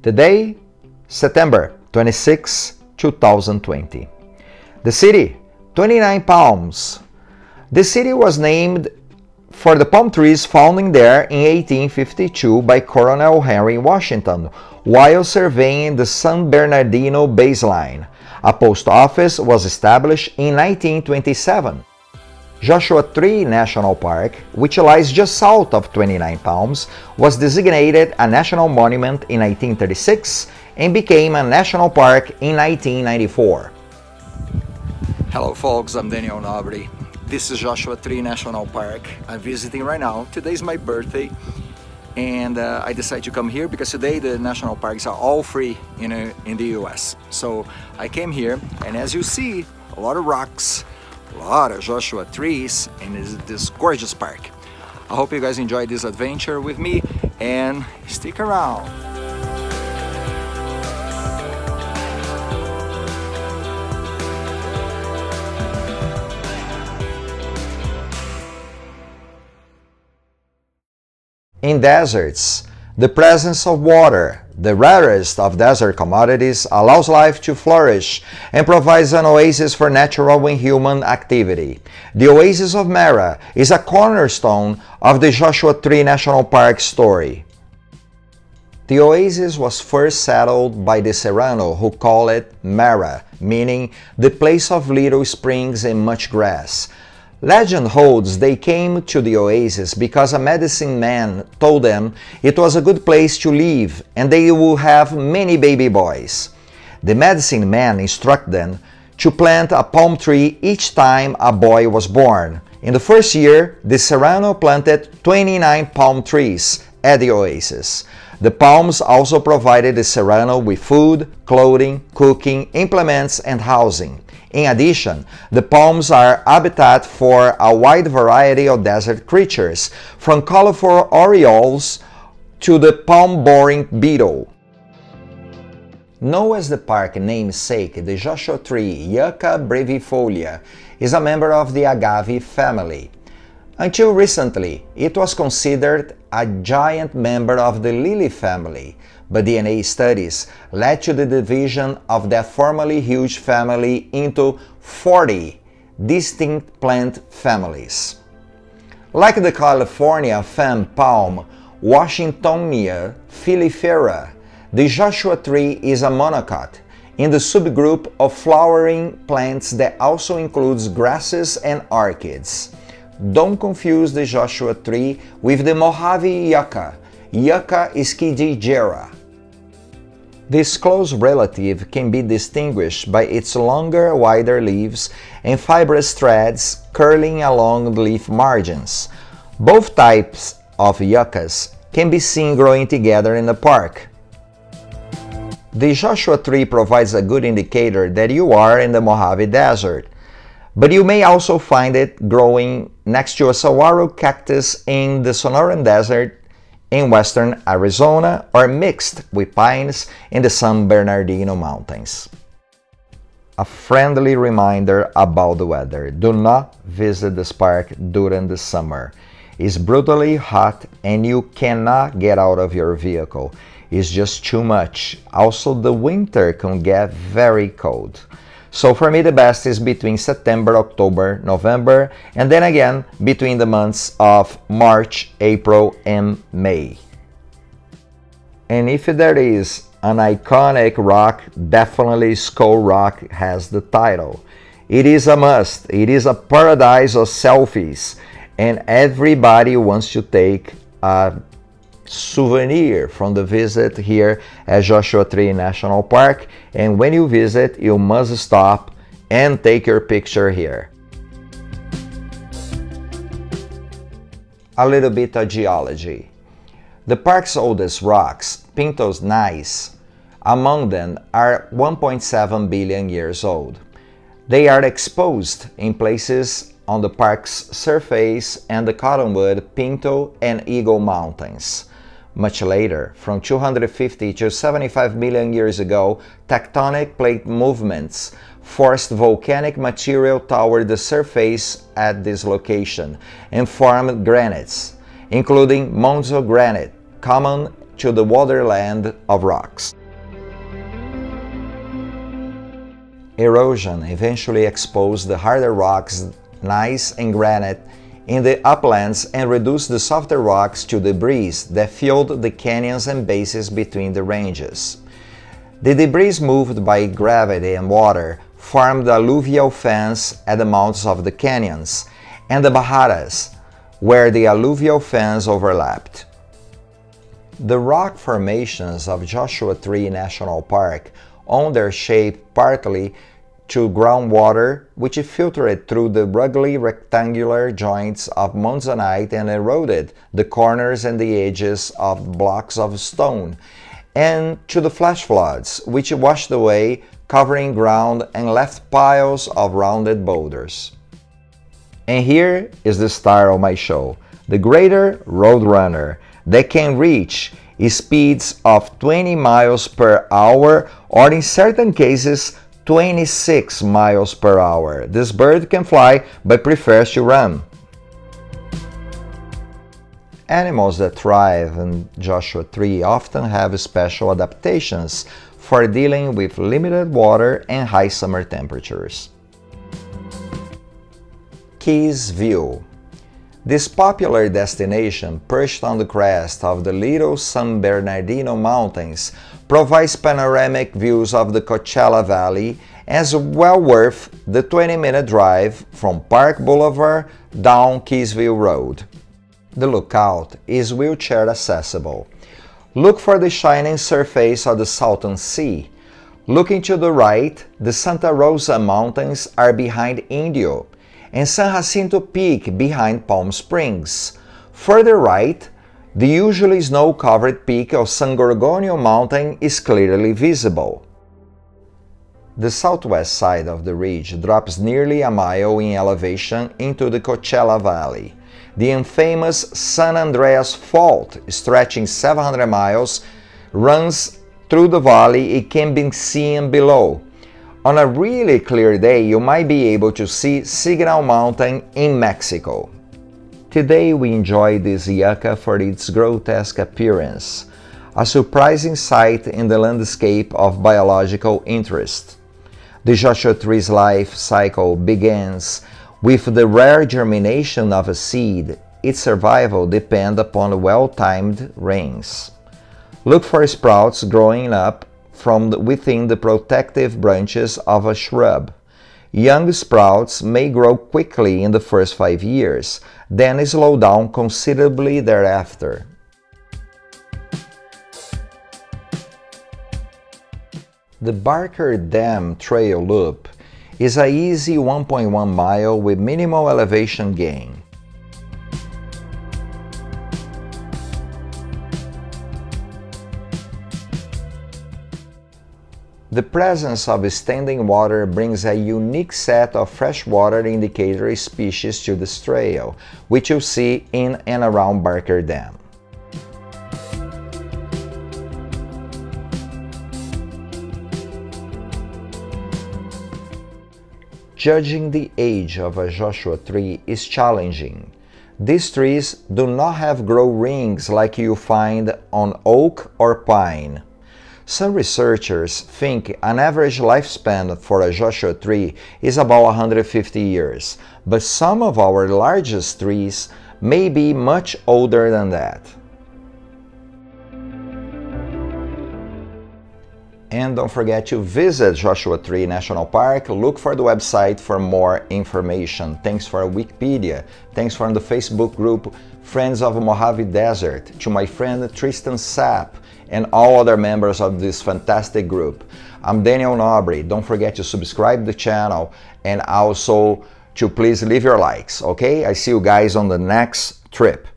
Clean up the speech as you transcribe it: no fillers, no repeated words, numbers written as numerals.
Today, September 26, 2020. The city, 29 palms. The city was named for the palm trees found there in 1852 by Colonel Henry Washington while surveying the San Bernardino baseline. A post office was established in 1927. Joshua Tree National Park, which lies just south of 29 Palms, was designated a national monument in 1936 and became a national park in 1994. Hello folks, I'm Daniel Nobre. This is Joshua Tree National Park. I'm visiting right now. Today's my birthday and I decided to come here because today the national parks are all free in the US. So I came here and as you see, a lot of rocks, a lot of Joshua trees in this gorgeous park. I hope you guys enjoyed this adventure with me and stick around. In deserts, the presence of water, the rarest of desert commodities, allows life to flourish and provides an oasis for natural and human activity. The Oasis of Mara is a cornerstone of the Joshua Tree National Park story. The oasis was first settled by the Serrano, who call it Mara, meaning the place of little springs and much grass. Legend holds they came to the oasis because a medicine man told them it was a good place to live and they would have many baby boys. The medicine man instructed them to plant a palm tree each time a boy was born. In the first year, the Serrano planted 29 palm trees at the oasis. The palms also provided the Serrano with food, clothing, cooking, implements, and housing. In addition, the palms are habitat for a wide variety of desert creatures, from colorful orioles to the palm-boring beetle. Known as the park namesake, the Joshua tree, Yucca brevifolia, is a member of the agave family. Until recently, it was considered a giant member of the lily family, but DNA studies led to the division of that formerly huge family into 40 distinct plant families. Like the California fan palm, Washingtonia filifera, the Joshua tree is a monocot in the subgroup of flowering plants that also includes grasses and orchids. Don't confuse the Joshua tree with the Mojave yucca, Yucca scidigera. This close relative can be distinguished by its longer, wider leaves and fibrous threads curling along the leaf margins. Both types of yuccas can be seen growing together in the park. The Joshua tree provides a good indicator that you are in the Mojave Desert, but you may also find it growing next to a saguaro cactus in the Sonoran Desert in western Arizona or mixed with pines in the San Bernardino Mountains. A friendly reminder about the weather: do not visit this park during the summer. It's brutally hot and you cannot get out of your vehicle. It's just too much. Also, the winter can get very cold. So for me, the best is between September, October, November, and then again between the months of March, April, and May. And if there is an iconic rock, definitely Skull Rock has the title. It is a must. It is a paradise of selfies, and everybody wants to take a souvenir from the visit here at Joshua Tree National Park, and when you visit you must stop and take your picture here. A little bit of geology. The park's oldest rocks, Pinto's gneiss, among them are 1.7 billion years old. They are exposed in places on the park's surface and the Cottonwood, Pinto, and Eagle Mountains. Much later, from 250 to 75 million years ago, tectonic plate movements forced volcanic material toward the surface at this location and formed granites, including Monzo granite, common to the waterland of rocks. Erosion eventually exposed the harder rocks, gneiss and granite, in the uplands and reduced the softer rocks to debris that filled the canyons and bases between the ranges. The debris moved by gravity and water formed alluvial fans at the mouths of the canyons and the bajadas, where the alluvial fans overlapped. The rock formations of Joshua Tree National Park owe their shape partly to groundwater, which filtered through the ruggedly rectangular joints of monzonite and eroded the corners and the edges of blocks of stone, and to the flash floods, which washed away, covering ground and left piles of rounded boulders. And here is the star of my show, the Greater Roadrunner, that can reach speeds of 20 miles per hour or in certain cases 26 miles per hour. This bird can fly but prefers to run. Animals that thrive in Joshua Tree often have special adaptations for dealing with limited water and high summer temperatures. Keys View. This popular destination, perched on the crest of the Little San Bernardino Mountains, provides panoramic views of the Coachella Valley and is well worth the 20-minute drive from Park Boulevard down Keysville Road. The lookout is wheelchair accessible. Look for the shining surface of the Salton Sea. Looking to the right, the Santa Rosa Mountains are behind Indio, and San Jacinto Peak behind Palm Springs. Further right, the usually snow-covered peak of San Gorgonio Mountain is clearly visible. The southwest side of the ridge drops nearly a mile in elevation into the Coachella Valley. The infamous San Andreas Fault, stretching 700 miles, runs through the valley. It can be seen below. On a really clear day, you might be able to see Signal Mountain in Mexico. Today we enjoy this yucca for its grotesque appearance, a surprising sight in the landscape of biological interest. The Joshua tree's life cycle begins with the rare germination of a seed. Its survival depends upon well-timed rains. Look for sprouts growing up from within the protective branches of a shrub. Young sprouts may grow quickly in the first 5 years, then slow down considerably thereafter. The Barker Dam Trail Loop is an easy 1.1 mile with minimal elevation gain. The presence of standing water brings a unique set of freshwater indicator species to this trail, which you'll see in and around Barker Dam. Judging the age of a Joshua tree is challenging. These trees do not have grow rings like you find on oak or pine. Some researchers think an average lifespan for a Joshua tree is about 150 years, but some of our largest trees may be much older than that. And don't forget to visit Joshua Tree National Park. Look for the website for more information. Thanks for Wikipedia. Thanks for the Facebook group Friends of Mojave Desert. To my friend Tristan Sapp and all other members of this fantastic group. I'm Daniel Nobre. Don't forget to subscribe to the channel and also to please leave your likes, okay? I see you guys on the next trip.